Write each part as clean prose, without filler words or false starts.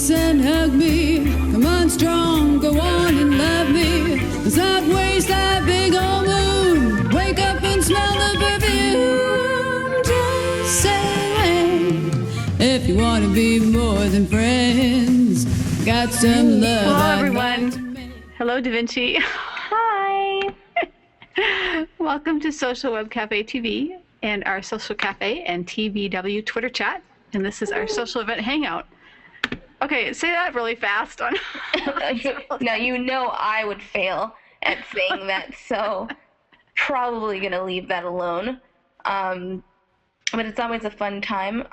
kiss and hug me. Come on, strong, go on and love me. Let's not waste that big old moon. Wake up and smell the perfume. Just say if you want to be more than friends. Got some love. Hello, everyone. Hello, Da Vinci. Hi. Welcome to Social Web Cafe TV and our Social Cafe and TVW Twitter chat. And this is our social event hangout. Okay, say that really fast. Now, you know I would fail at saying that, so probably going to leave that alone. But it's always a fun time.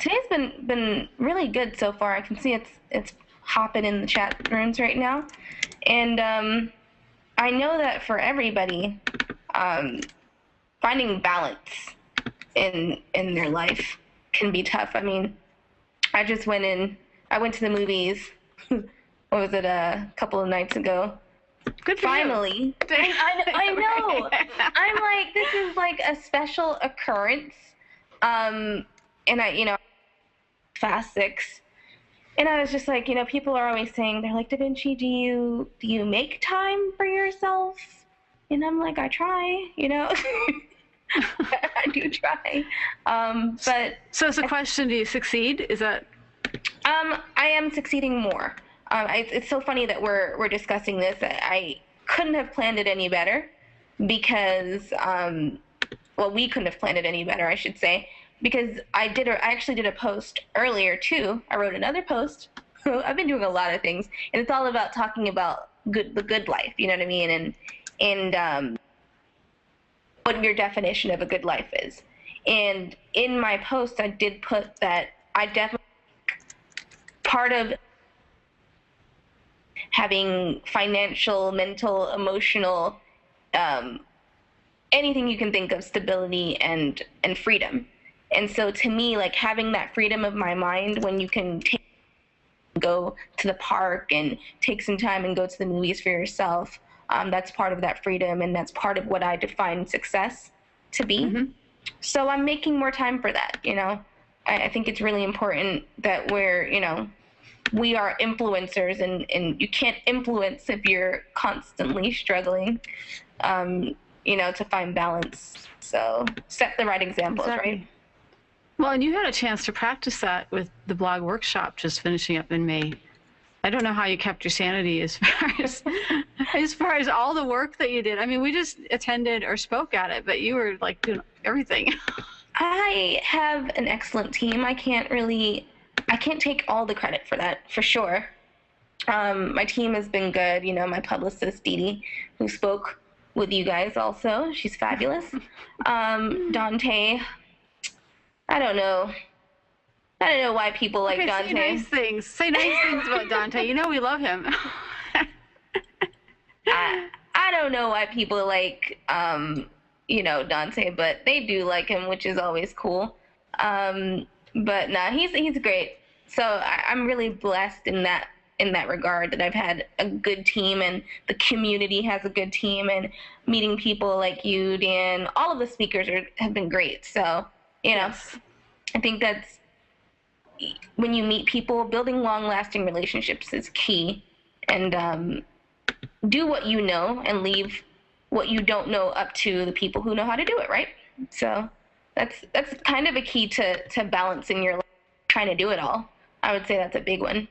Today's been really good so far. I can see it's hopping in the chat rooms right now. And I know that for everybody, finding balance in their life can be tough. I mean, I went to the movies, what was it, a couple of nights ago. Good for Finally. You. I know. I'm like, this is like a special occurrence. And Fast 6. And I was just like, people are always saying, they're like, Da Vinci, do you make time for yourself? And I'm like, I try, I do try. But so it's a question, do you succeed? Is that? I am succeeding more. It's so funny that we're discussing this. I couldn't have planned it any better because, we couldn't have planned it any better, I should say, because I actually did a post earlier too. I wrote another post. I've been doing a lot of things, and it's all about talking about the good life. You know what I mean? And what your definition of a good life is. And in my post, I did put that I definitely part of having financial, mental, emotional, anything you can think of, stability and freedom. And so to me, like having that freedom of my mind when you can go to the park and take some time and go to the movies for yourself, that's part of that freedom, and that's part of what I define success to be. Mm-hmm. So I'm making more time for that, I think it's really important that we are influencers, and you can't influence if you're constantly struggling, to find balance. So set the right examples, exactly. Right? Well, and you had a chance to practice that with the blog workshop just finishing up in May. I don't know how you kept your sanity as far as all the work that you did. I mean, we just attended or spoke at it, but you were like doing everything. I have an excellent team. I can't take all the credit for that, for sure. My team has been good. My publicist, Dee Dee, who spoke with you guys also. She's fabulous. Dante, I don't know why people like Dante. Say nice things. Say nice things about Dante. We love him. I don't know why people like, Dante, but they do like him, which is always cool. But nah, he's great. So I'm really blessed in that regard, that I've had a good team, and the community has a good team, and meeting people like you, Dan, all of the speakers have been great. So, Yes. I think that's when you meet people, building long-lasting relationships is key, and do what you know and leave what you don't know up to the people who know how to do it, right? So that's kind of a key to balancing your life, trying to do it all. I would say that's a big one.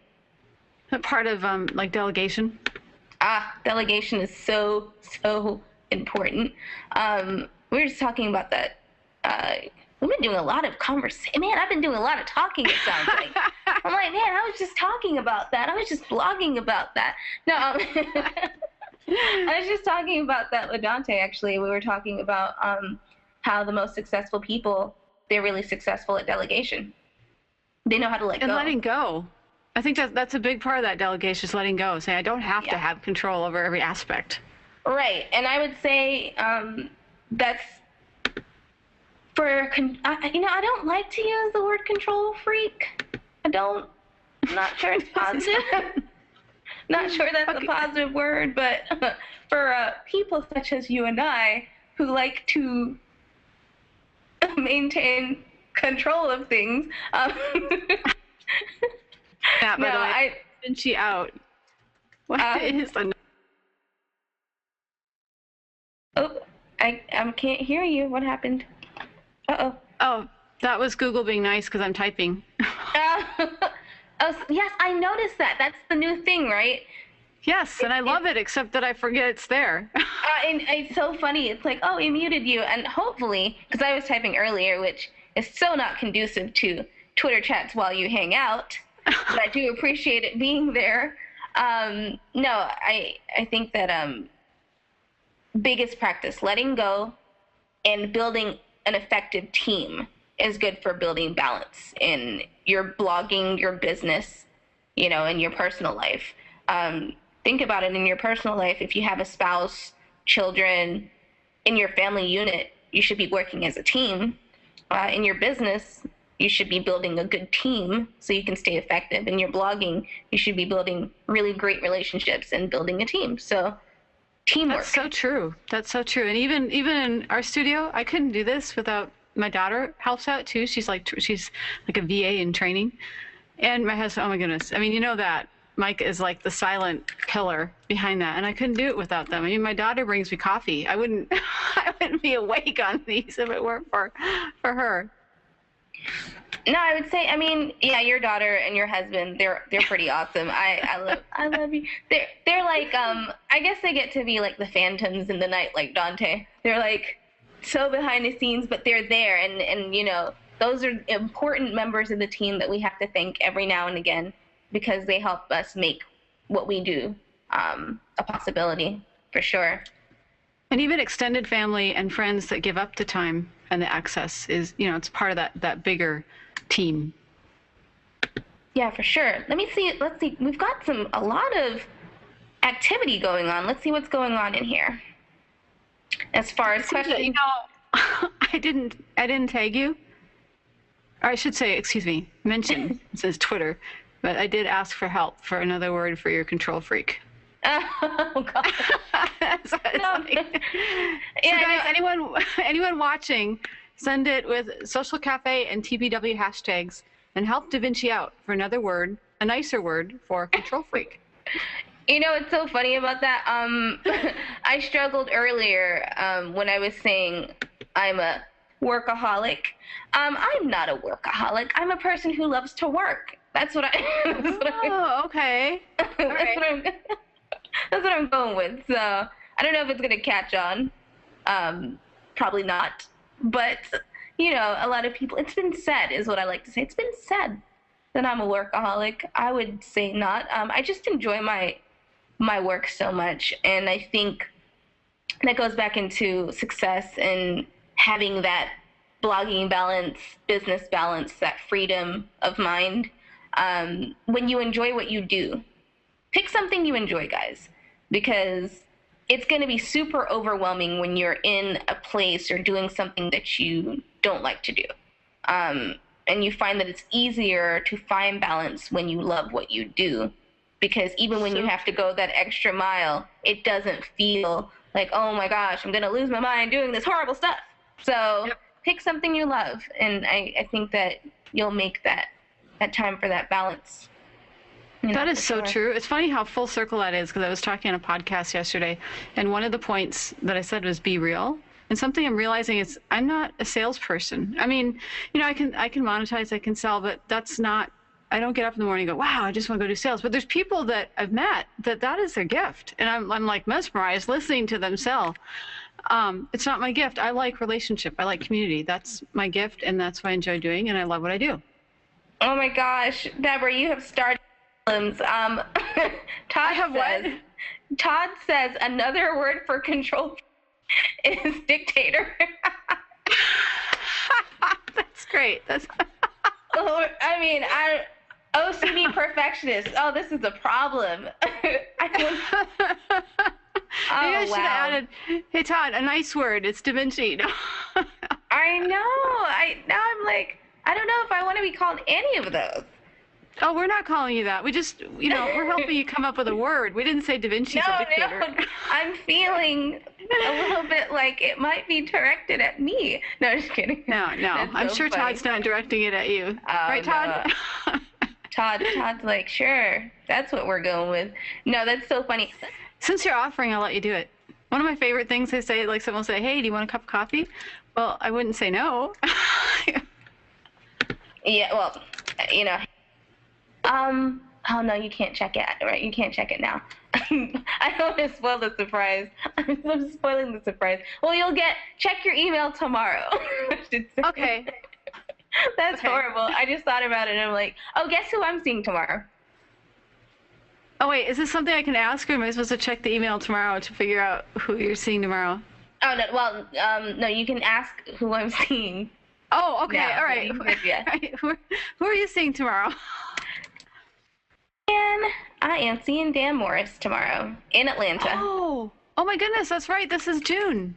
A part of like delegation? Delegation is so important. We were just talking about that. We've been doing a lot of conversation. Man, I've been doing a lot of talking, it sounds like. I'm like, man, I was just talking about that. I was just blogging about that. No, I was just talking about that with Dante, actually. We were talking about how the most successful people, they're really successful at delegation. They know how to let go. And letting go. I think that's a big part of that delegation, is letting go. Saying, I don't have to have control over every aspect. Right. And I would say that's I don't like to use the word control freak. I'm not sure it's positive. Not sure that's a positive word, but for people such as you and I who like to maintain control of things, that, by No, the way. Da Vinci out. What is the... Oh, I can't hear you. What happened? Uh-oh. Oh, that was Google being nice because I'm typing. Oh, yes, I noticed that. That's the new thing, right? Yes, and I love it, except that I forget it's there. And it's so funny. It's like, oh, it muted you. And hopefully, because I was typing earlier, which is so not conducive to Twitter chats while you hang out, but I do appreciate it being there. No, I think that biggest practice, letting go and building an effective team is good for building balance in your blogging, your business, and your personal life. Think about it in your personal life. If you have a spouse, children, in your family unit, you should be working as a team. In your business, you should be building a good team so you can stay effective. In your blogging, you should be building really great relationships and building a team. So teamwork. That's so true. That's so true. And even in our studio, I couldn't do this without my daughter helps out too. She's like a VA in training. And my husband, oh my goodness. I mean, you know that. Mike is like the silent pillar behind that, and I couldn't do it without them. I mean, my daughter brings me coffee. I wouldn't be awake on these if it weren't for her. No, I would say, I mean, yeah, your daughter and your husband, they're pretty awesome. I love you. They're like, I guess they get to be like the phantoms in the night, like Dante. They're like so behind the scenes, but they're there, and those are important members of the team that we have to thank every now and again, because they help us make what we do a possibility, for sure. And even extended family and friends that give up the time and the access is, it's part of that bigger team. Yeah, for sure. Let's see. We've got a lot of activity going on. Let's see what's going on in here. As far as questions. I didn't tag you. Or I should say, mention, it says Twitter. But I did ask for help for another word for your control freak. Oh, God. So guys, anyone watching, send it with Social Cafe and TBW hashtags and help Da Vinci out for another word, a nicer word for control freak. What's so funny about that? I struggled earlier when I was saying I'm a workaholic. I'm not a workaholic. I'm a person who loves to work. That's what okay. That's what I'm going with. So I don't know if it's gonna catch on. Probably not. But a lot of people. It's been said, is what I like to say. It's been said that I'm a workaholic. I would say not. I just enjoy my work so much, and I think that goes back into success and having that blogging balance, business balance, that freedom of mind. When you enjoy what you do, pick something you enjoy, guys, because it's going to be super overwhelming when you're in a place or doing something that you don't like to do. And you find that it's easier to find balance when you love what you do, because even when you have to go that extra mile, it doesn't feel like, oh my gosh, I'm going to lose my mind doing this horrible stuff. So pick something you love. And I think that you'll make that time for that balance. That is so true. It's funny how full circle that is, because I was talking on a podcast yesterday, and one of the points that I said was be real. And something I'm realizing is I'm not a salesperson. I mean, I can monetize, I can sell, but that's not, I don't get up in the morning and go, wow, I just want to go do sales. But there's people that I've met that is their gift. And I'm like mesmerized listening to them sell. It's not my gift. I like relationship. I like community. That's my gift, and that's what I enjoy doing, and I love what I do. Oh my gosh, Deborah, you have started problems. Todd says another word for control is dictator. That's great. OCD perfectionist. Oh, this is a problem. Maybe I should have added, hey Todd, a nice word. It's Da Vinci. I know. I'm like, I don't know if I want to be called any of those. Oh, we're not calling you that. We just, we're helping you come up with a word. We didn't say Da Vinci's a dictator. No, I'm feeling a little bit like it might be directed at me. No, just kidding. No. I'm sure funny. Todd's not directing it at you. Right, Todd? No. Todd's like, sure, that's what we're going with. No, that's so funny. Since you're offering, I'll let you do it. One of my favorite things they say, like someone will say, hey, do you want a cup of coffee? Well, I wouldn't say no. Yeah, well, you know, oh no, you can't check it, right? You can't check it now. I don't want to spoil the surprise. I'm spoiling the surprise. Well, check your email tomorrow. I should say. Okay. That's Okay. horrible. I just thought about it and I'm like, oh, guess who I'm seeing tomorrow? Oh, wait, is this something I can ask, or am I supposed to check the email tomorrow to figure out who you're seeing tomorrow? Oh, no, well, no, you can ask who I'm seeing. Oh, okay, Yeah, all right. yeah. All right. Who are you seeing tomorrow? And I am seeing Dan Morris tomorrow in Atlanta. Oh my goodness, that's right. This is June.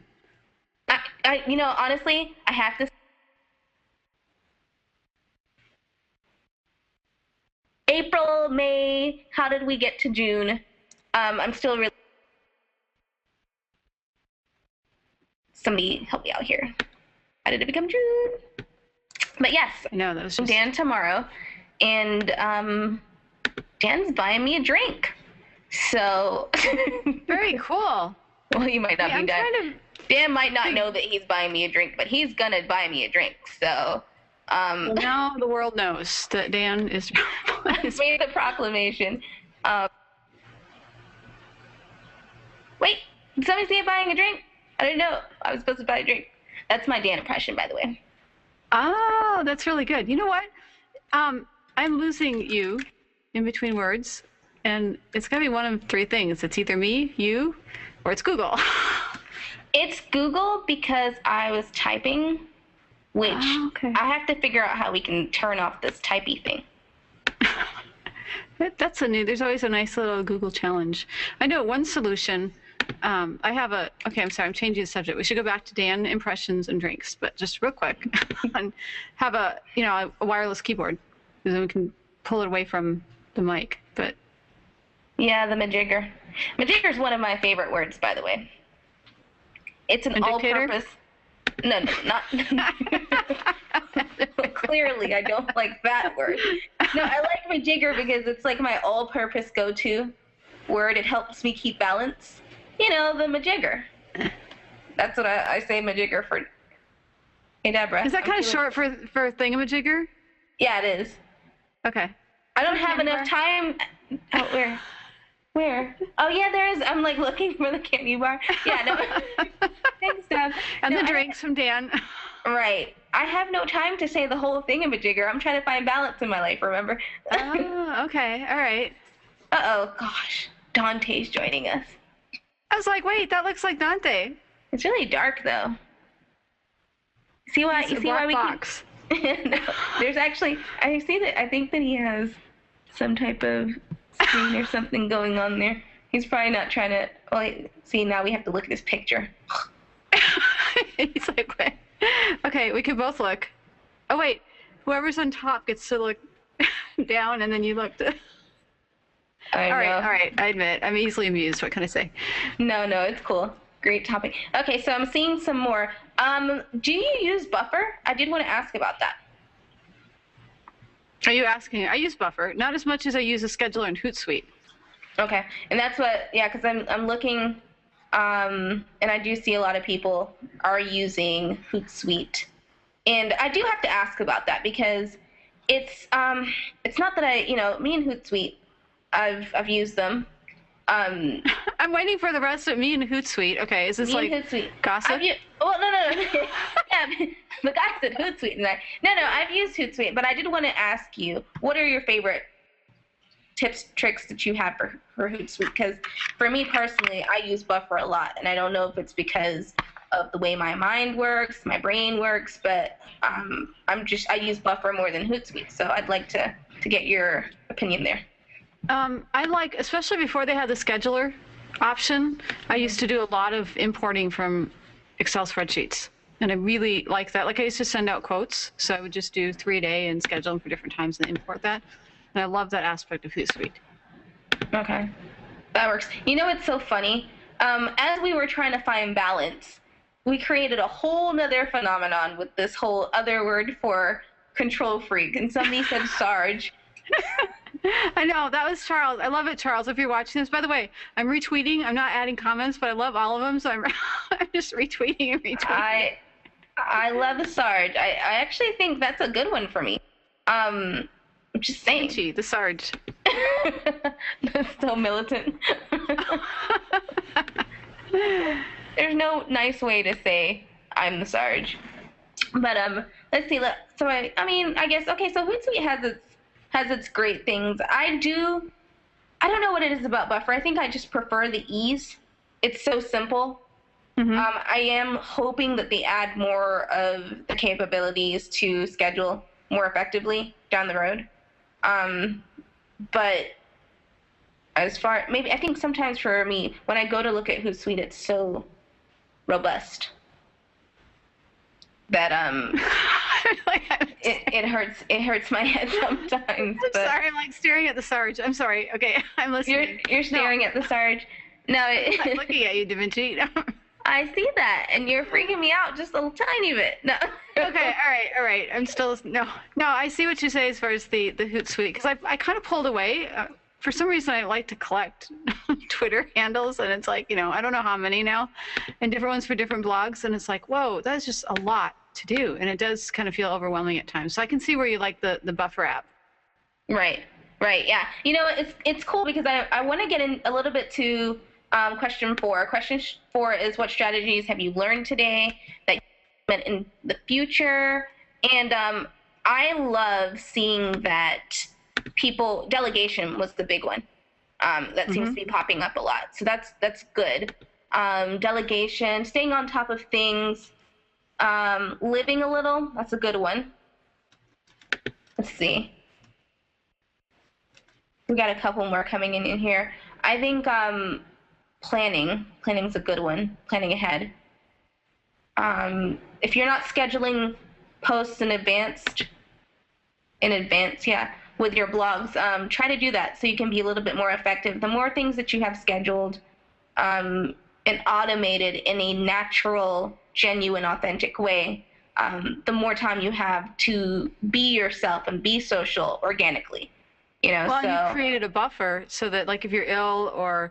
You know, honestly, I have to. April, May, how did we get to June? I'm still really. Somebody help me out here. How did it become June? But yes, I know, that was just... Dan tomorrow, and Dan's buying me a drink. So. Very cool. Well, you might not Wait, be I'm Dan. trying to... Dan might not know that he's buying me a drink, but he's gonna buy me a drink. So. Well, now the world knows that Dan is... I made the proclamation. Wait, did somebody say buying a drink? I didn't know I was supposed to buy a drink. That's my Dan impression, by the way. Oh, that's really good. You know what? I'm losing you in between words, and it's got to be one of three things. It's either me, you, or it's Google. It's Google because I was typing, which okay. I have to figure out how we can turn off this typey thing. That's there's always a nice little Google challenge. I know one solution. I'm sorry, I'm changing the subject. We should go back to Dan impressions and drinks, but just real quick, and have a wireless keyboard, because then we can pull it away from the mic. But yeah, the majigger. Majigger is one of my favorite words, by the way. It's an all-purpose. No, not. Clearly, I don't like that word. No, I like majigger because it's like my all-purpose go-to word. It helps me keep balance. You know, the majigger. That's what I say majigger for. Hey, Deborah. Is that kind of short for thingamajigger? Yeah, it is. Okay. I don't have enough time. Oh, where? Oh, yeah, there is. I'm like looking for the candy bar. Yeah, no. Thanks, Deb. And no, the drinks from Dan. Right. I have no time to say the whole thingamajigger. I'm trying to find balance in my life, remember? Oh, okay. All right. Uh-oh, gosh. Dante's joining us. I was like, wait, that looks like Dante. It's really dark, though. See why? It's You a see why black we box. can... No, there's actually... I think that he has some type of screen or something going on there. He's probably not trying to... Well, see, now we have to look at his picture. He's like, wait. Okay, we could both look. Oh, wait. Whoever's on top gets to look down, and then you look to... All right. I admit, I'm easily amused. What can I say? No, it's cool. Great topic. Okay, so I'm seeing some more. Do you use Buffer? I did want to ask about that. Are you asking? I use Buffer, not as much as I use a scheduler in Hootsuite. Okay, and that's what, yeah, because I'm looking, and I do see a lot of people are using Hootsuite, and I do have to ask about that because it's not that me and Hootsuite, I've used them. I'm waiting for the rest of me and Hootsuite. Okay, is this like gossip? No. Yeah, the guy said Hootsuite, and no, I've used Hootsuite, but I did want to ask you, what are your favorite tips, tricks that you have for Hootsuite? Because for me personally, I use Buffer a lot, and I don't know if it's because of the way my mind works, my brain works, but I use Buffer more than Hootsuite, so I'd like to get your opinion there. I like, especially before they had the scheduler option, I used to do a lot of importing from Excel spreadsheets. And I really like that. Like I used to send out quotes. So I would just do 3 a day and schedule them for different times and import that. And I love that aspect of Hootsuite. Okay. That works. You know what's so funny? As we were trying to find balance, we created a whole nother phenomenon with this whole other word for control freak. And somebody said Sarge. I know that was Charles. I love it, Charles. If you're watching this, by the way, I'm retweeting. I'm not adding comments, but I love all of them, so I'm I'm just retweeting and retweeting. I love the Sarge. I actually think that's a good one for me. I'm just saying. Gee, the Sarge. That's so militant. There's no nice way to say I'm the Sarge. But let's see. So I mean, I guess okay. So Hootsuite has its great things. I don't know what it is about Buffer. I think I just prefer the ease. It's so simple. Mm-hmm. I am hoping that they add more of the capabilities to schedule more effectively down the road. But as far, maybe I think sometimes for me, when I go to look at Hootsuite, it's so robust that it hurts my head sometimes. I'm sorry, I'm like staring at the Sarge. I'm sorry. Okay, I'm listening. You're staring at the Sarge. No, I'm looking at you, Da Vinci. I see that, and you're freaking me out just a tiny bit. No. Okay, all right. I'm still no. I see what you say as far as the Hootsuite, because I kind of pulled away. For some reason, I like to collect Twitter handles, and it's like, I don't know how many now, and different ones for different blogs, and it's like, whoa, that's just a lot to do, and it does kind of feel overwhelming at times. So I can see where you like the Buffer app. Right, yeah. It's cool because I want to get in a little bit to question 4. Question 4 is, what strategies have you learned today that you implement in the future? And I love seeing that delegation was the big one that seems to be popping up a lot. So that's good. Delegation, staying on top of things, living a little, that's a good one. Let's see. We got a couple more coming in here. I think planning's a good one, planning ahead. If you're not scheduling posts in advance, with your blogs, try to do that so you can be a little bit more effective. The more things that you have scheduled and automated in a natural, genuine, authentic way, the more time you have to be yourself and be social organically. Well, you created a buffer so that, like, if you're ill or,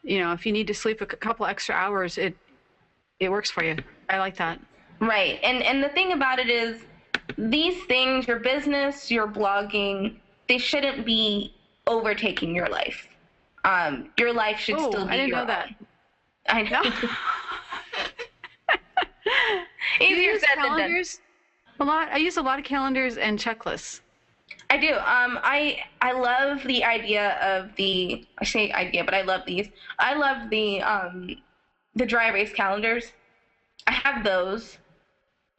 if you need to sleep a couple extra hours, it works for you. I like that. Right. And the thing about it is, these things, your business, your blogging, they shouldn't be overtaking your life. Your life should still be I didn't your know that. own. I know. Easier said than done. A lot. I use a lot of calendars and checklists. I do. I love the idea of I say idea, but I love these. I love the dry erase calendars. I have those.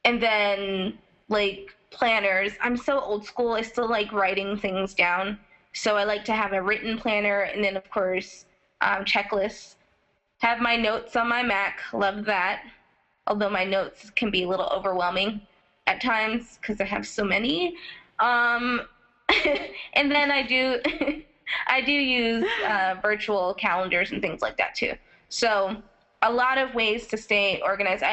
And then, like, planners. I'm so old school. I still like writing things down. So I like to have a written planner, and then, of course, checklists. Have my notes on my Mac. Love that. Although my notes can be a little overwhelming at times because I have so many. And then I do use virtual calendars and things like that too. So a lot of ways to stay organized.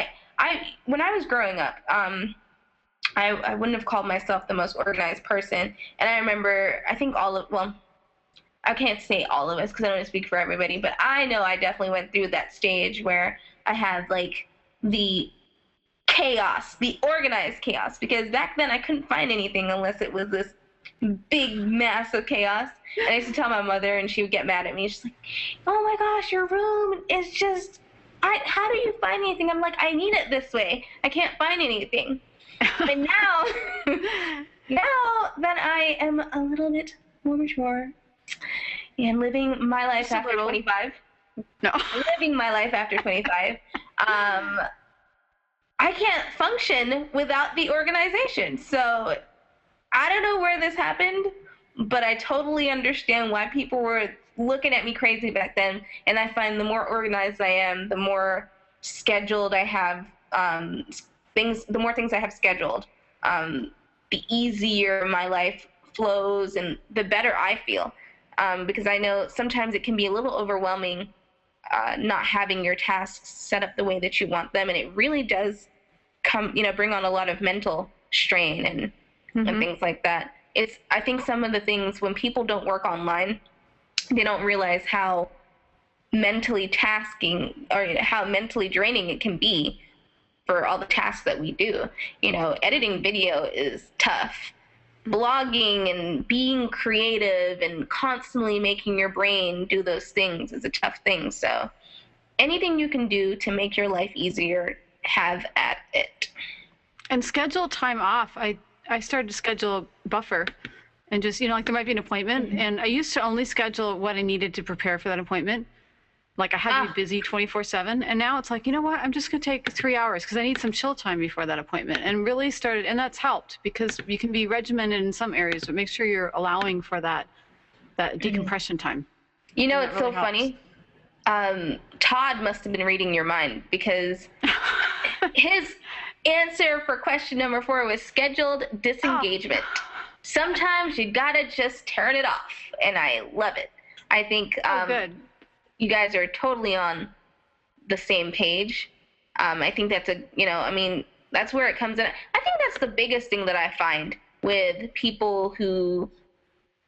When I was growing up, I wouldn't have called myself the most organized person. And I remember, I think I can't say all of us because I don't want to speak for everybody, but I know I definitely went through that stage where I had, like, the chaos, the organized chaos, because back then I couldn't find anything unless it was this big mass of chaos. And I used to tell my mother, and she would get mad at me. She's like, oh my gosh, your room is just, how do you find anything? I'm like, I need it this way. I can't find anything. But now that I am a little bit more mature and living my life after 25. No. Living my life after 25. I can't function without the organization. So I don't know where this happened, but I totally understand why people were looking at me crazy back then. And I find the more organized I am, the more scheduled I have the more things I have scheduled, the easier my life flows and the better I feel. Because I know sometimes it can be a little overwhelming not having your tasks set up the way that you want them. And it really does bring on a lot of mental strain and things like that. I think some of the things when people don't work online, they don't realize how mentally tasking or how mentally draining it can be for all the tasks that we do. You know, editing video is tough. Blogging and being creative and constantly making your brain do those things is a tough thing. So anything you can do to make your life easier, have at it. And schedule time off. I started to schedule a buffer and just, you know, like there might be an appointment, and I used to only schedule what I needed to prepare for that appointment. Like I had to be busy 24/7, and now it's like, you know what, I'm just gonna take 3 hours because I need some chill time before that appointment, and really started, and that's helped because you can be regimented in some areas, but make sure you're allowing for that decompression time. You know, And it's really so funny. Todd must have been reading your mind, because his answer for question number 4 was scheduled disengagement. Sometimes you gotta just turn it off, and I love it. I think Good. you guys are totally on the same page. I think that's that's where it comes in. I think that's the biggest thing that I find with people who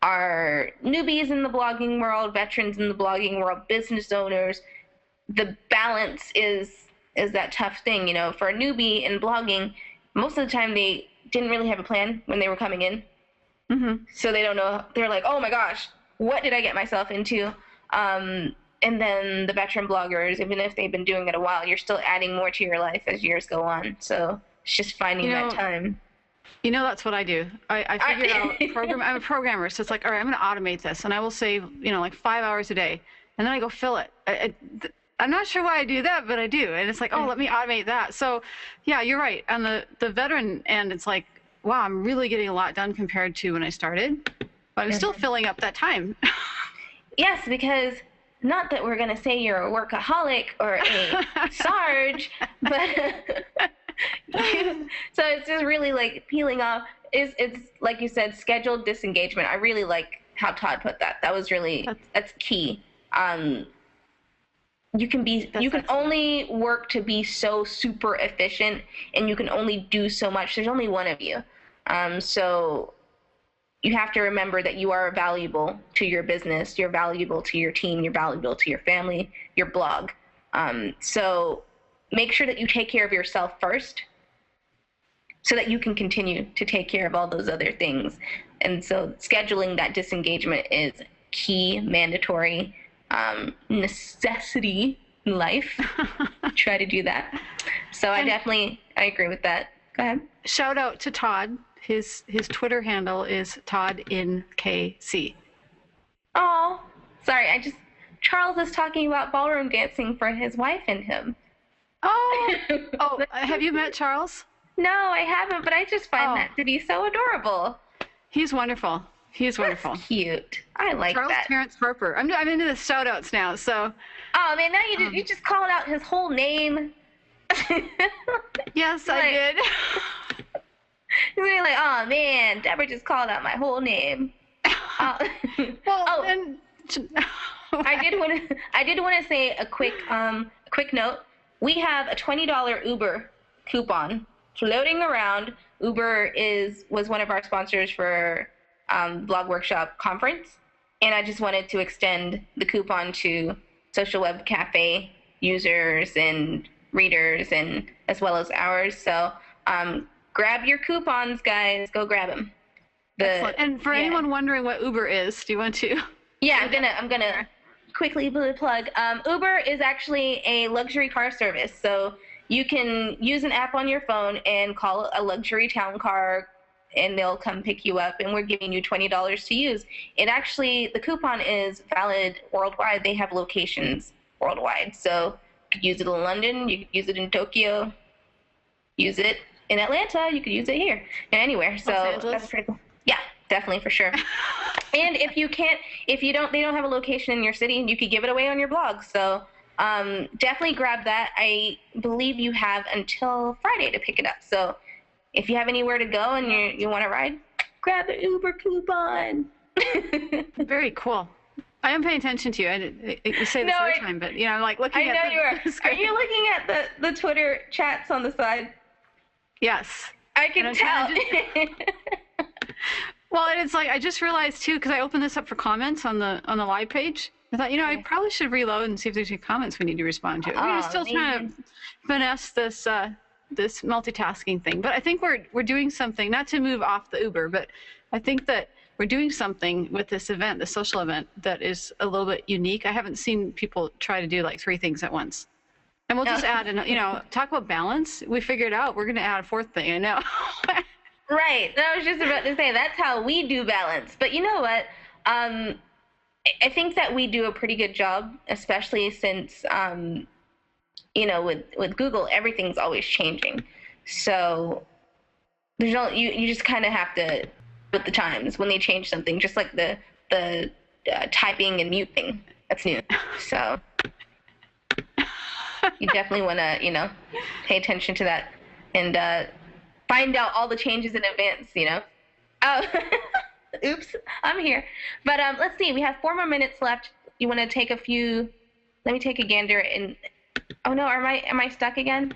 are newbies in the blogging world, veterans in the blogging world, business owners. The balance is that tough thing. You know, for a newbie in blogging, most of the time they didn't really have a plan when they were coming in. Mm-hmm. So they don't know. They're like, oh my gosh, what did I get myself into? And then the veteran bloggers, even if they've been doing it a while, you're still adding more to your life as years go on. So it's just finding that time. You know, that's what I do. I figured out I'm a programmer, so it's like, all right, I'm going to automate this, and I will save, you know, like 5 hours a day, and then I go fill it. I'm not sure why I do that, but I do. And it's like, oh, let me automate that. So yeah, you're right. On the veteran end, it's like, wow, I'm really getting a lot done compared to when I started, but I'm still filling up that time. Yes, because not that we're going to say you're a workaholic or a Sarge, but so it's just really like peeling off. It's like you said, scheduled disengagement. I really like how Todd put that. That was really, that's key. You can only work to be so super efficient, and you can only do so much. There's only one of you. So you have to remember that you are valuable to your business, you're valuable to your team, you're valuable to your family, your blog. So make sure that you take care of yourself first so that you can continue to take care of all those other things. And so scheduling that disengagement is key, mandatory, necessity in life. Try to do that. So I agree with that. Go ahead. Shout out to Todd. His Twitter handle is ToddInKC. Oh, sorry. Charles is talking about ballroom dancing for his wife and him. Oh, have you met Charles? No, I haven't, but I just find that to be so adorable. He's wonderful. He's wonderful. That's cute. I like Charles that. Terrence Harper. I'm into the shout outs now, so. Oh man, now you just called out his whole name. Yes, I did. He's gonna be like, oh man, Deborah just called out my whole name. I did want to say a quick note. We have a $20 Uber coupon floating around. Uber was one of our sponsors for Blog Workshop Conference, and I just wanted to extend the coupon to Social Web Cafe users and readers, and as well as ours. So grab your coupons, guys. Go grab them. Excellent. And for anyone wondering what Uber is, do you want to? Yeah, I'm gonna quickly plug. Uber is actually a luxury car service. So you can use an app on your phone and call a luxury town car, and they'll come pick you up, and we're giving you $20 to use. The coupon is valid worldwide. They have locations worldwide. So you could use it in London, you could use it in Tokyo, use it in Atlanta, you could use it here, and anywhere. So that's pretty cool. Yeah, definitely, for sure. And if they don't have a location in your city, you could give it away on your blog. So definitely grab that. I believe you have until Friday to pick it up. So if you have anywhere to go and you want to ride, grab the Uber coupon. Very cool. I am paying attention to you. You say this every time, but I'm like looking at. I know you are. Are you looking at the Twitter chats on the side? Yes. I can tell. Well, and it's like I just realized too, because I opened this up for comments on the live page. I thought, I probably should reload and see if there's any comments we need to respond to. We're still trying to finesse this this multitasking thing, but I think we're doing something. Not to move off the Uber, but I think that we're doing something with this event, the social event, that is a little bit unique. I haven't seen people try to do like 3 things at once. And we'll just add, talk about balance. We figured out we're going to add a 4th thing. I know. Right. I was just about to say that's how we do balance. But you know what? I think that we do a pretty good job, especially since, with Google, everything's always changing. So there's no, you just kind of have to with the times when they change something, just like the typing and mute thing. That's new. So you definitely want to, pay attention to that and find out all the changes in advance, Oh, oops, I'm here. But let's see. We have 4 more minutes left. You want to take a few? Let me take a gander. And oh no, am I stuck again?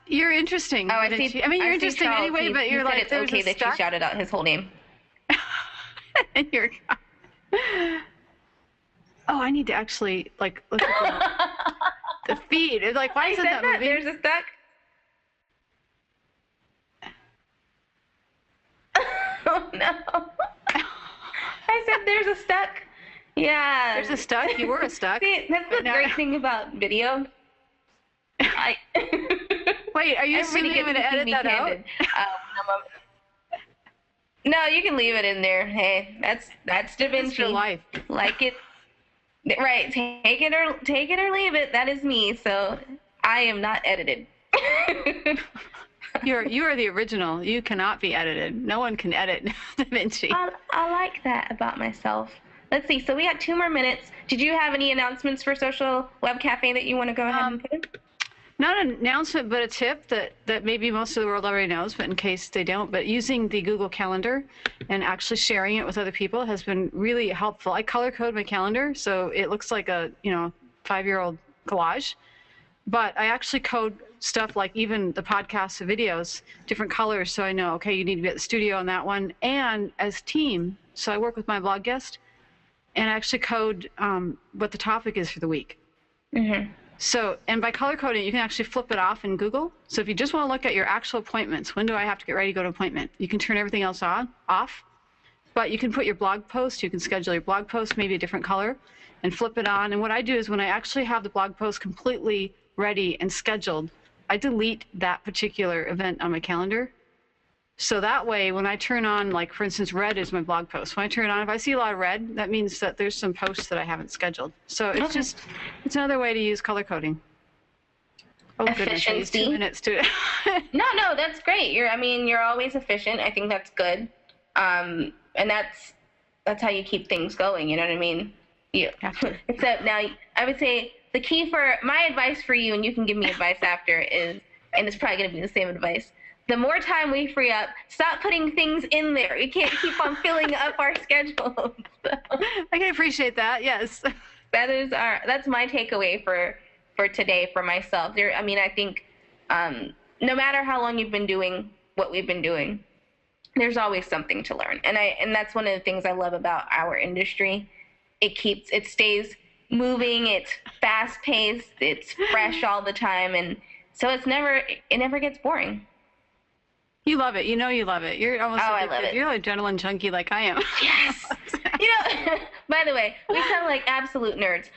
You're interesting. Oh, I see. You're interesting Charles. anyway. But you're like, it's okay that you shouted out his whole name. And you're. Oh, I need to actually look at the feed. It's like, why isn't that moving? There's a stuck. Oh no. I said there's a stuck. Yeah. There's a stuck? You were a stuck. See, that's the great thing about video. Wait, are you assuming I'm going to edit that out? No, you can leave it in there. Hey, that's Da Vinci. That's your life. Like it. Right. Take it or leave it. That is me. So I am not edited. You are the original. You cannot be edited. No one can edit Da Vinci. I like that about myself. Let's see. So we got 2 more minutes. Did you have any announcements for Social Web Cafe that you want to go ahead and put in? Not an announcement, but a tip that maybe most of the world already knows, but in case they don't, but using the Google Calendar and actually sharing it with other people has been really helpful. I color code my calendar, so it looks like a 5-year-old collage. But I actually code stuff like even the podcasts and videos, different colors, so I know, okay, you need to be at the studio on that one. And as team, so I work with my blog guest, and I actually code what the topic is for the week. Mm-hmm. So, and by color coding, you can actually flip it off in Google. So if you just want to look at your actual appointments, when do I have to get ready to go to an appointment? You can turn everything else off, but you can put your blog post, you can schedule your blog post, maybe a different color, and flip it on. And what I do is when I actually have the blog post completely ready and scheduled, I delete that particular event on my calendar. So that way, when I turn on, like for instance, red is my blog post. When I turn it on, if I see a lot of red, that means that there's some posts that I haven't scheduled. So it's it's another way to use color coding. Oh goodness, I used 2 minutes to. No, that's great. You're always efficient. I think that's good. And that's how you keep things going. You know what I mean? Yeah. Except now, I would say the key for my advice for you, and you can give me advice after, is, and it's probably going to be the same advice. The more time we free up, stop putting things in there. We can't keep on filling up our schedule. So, I can appreciate that. Yes. That's my takeaway for today for myself. I think no matter how long you've been doing what we've been doing, there's always something to learn. And that's one of the things I love about our industry. It stays moving. It's fast paced. It's fresh all the time, and so it never gets boring. You love it. You love it. You're almost I love it. You're an adrenaline junkie like I am. Yes. By the way, we sound like absolute nerds.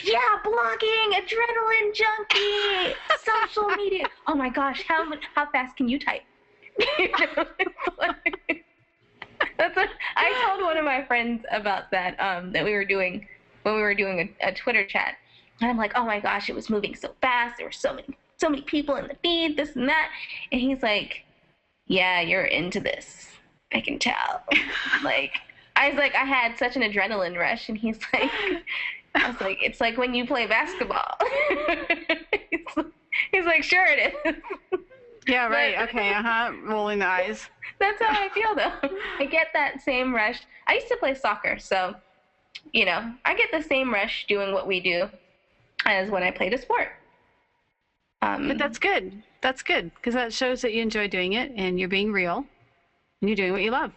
Yeah, blogging, adrenaline junkie, social media. Oh my gosh, how fast can you type? I told one of my friends about that that we were doing when we were doing a Twitter chat, and I'm like, oh my gosh, it was moving so fast. There were so many people in the feed, this and that, and he's like, yeah, you're into this. I can tell. I was like, I had such an adrenaline rush, and he's like, I was like, it's like when you play basketball. He's like, sure it is. Yeah, right. Okay, rolling the eyes. That's how I feel, though. I get that same rush. I used to play soccer, so, I get the same rush doing what we do as when I played a sport. But that's good. That's good, because that shows that you enjoy doing it, and you're being real, and you're doing what you love.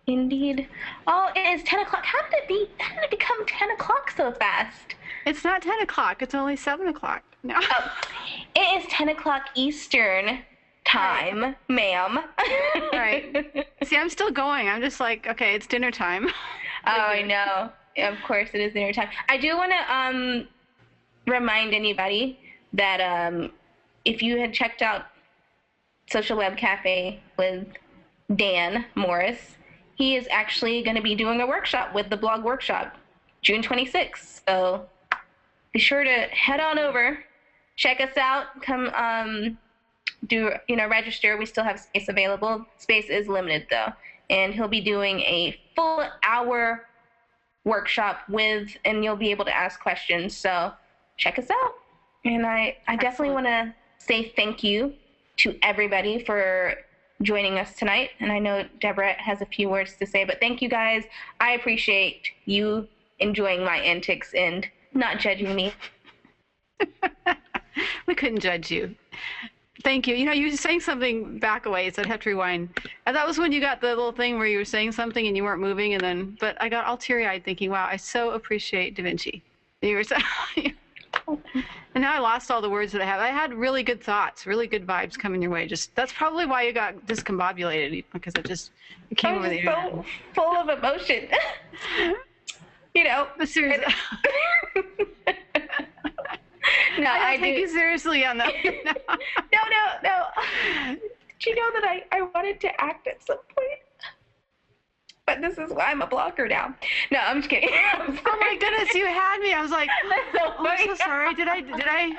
Indeed. Oh, it is 10 o'clock. How did it become 10 o'clock so fast? It's not 10 o'clock. It's only 7 o'clock. No. Oh, it is 10 o'clock Eastern time, ma'am. Right. See, I'm still going. I'm just like, okay, it's dinner time. Oh, I know. Of course, it is dinner time. I do want to remind anybody that if you had checked out Social Web Cafe with Dan Morris, he is actually going to be doing a workshop with the Blog Workshop, June 26th. So be sure to head on over, check us out, come register. We still have space available. Space is limited though. And he'll be doing a full hour workshop and you'll be able to ask questions. So check us out. And I definitely want to say thank you to everybody for joining us tonight. And I know Deborah has a few words to say, but thank you guys. I appreciate you enjoying my antics and not judging me. We couldn't judge you. Thank you. You know, you were saying something back away, so I'd have to rewind. And that was when you got the little thing where you were saying something and you weren't moving, but I got all teary-eyed thinking, wow, I so appreciate Da Vinci. You were saying, and now I lost all the words that I have. I had really good thoughts, really good vibes coming your way. That's probably why you got discombobulated, because it came over the internet. So full of emotion. You know. But seriously. No, I take you seriously on that. No. Did you know that I wanted to act at some point? But this is why I'm a blocker now. No, I'm just kidding. Oh my goodness, you had me. I was like, oh, I'm so sorry. Did I?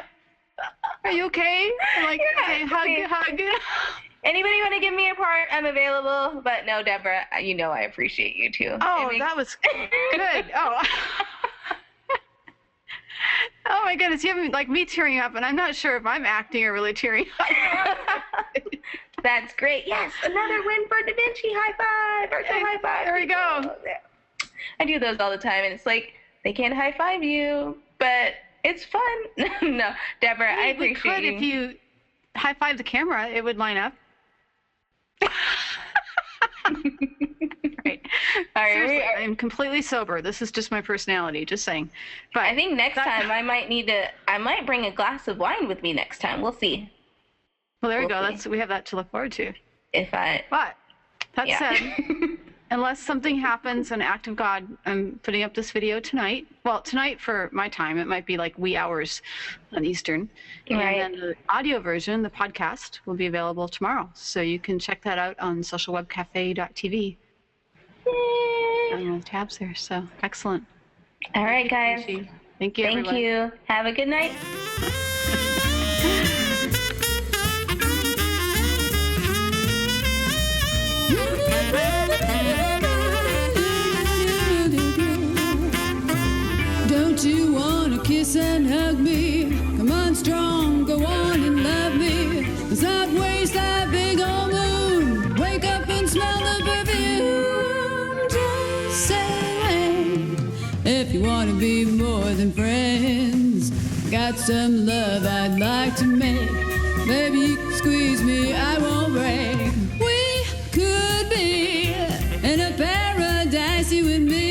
Are you okay? I'm like, yeah, okay, hug. Anybody want to give me a part? I'm available. But no, Deborah, you know I appreciate you too. Oh, that was good. Oh. Oh my goodness, you have like me tearing up, and I'm not sure if I'm acting or really tearing up. That's great. Yes, another win for Da Vinci. High five. Virtual high five. There we go. I do those all the time, and it's like they can't high five you, but it's fun. No, Deborah, I appreciate you. If you high five the camera, it would line up. Right. All right. I'm completely sober. This is just my personality, just saying. But I think next time I might bring a glass of wine with me next time. We'll see. Well, there we go. We have that to look forward to. But that said, unless something happens, an act of God, I'm putting up this video tonight. Well, tonight for my time, it might be like wee hours on Eastern. Right. And then the audio version, the podcast, will be available tomorrow. So you can check that out on socialwebcafe.tv. On the tabs there. So excellent. All right, guys. Thank you. Thank you. Have a good night. Don't you wanna kiss and hug me? Come on strong, go on and love me. Cause I'd waste that big old moon. Wake up and smell the perfume. Just say, if you wanna be more than friends, got some love I'd like to make. Maybe you can squeeze me, I won't break. We could be in a paradise, you and me.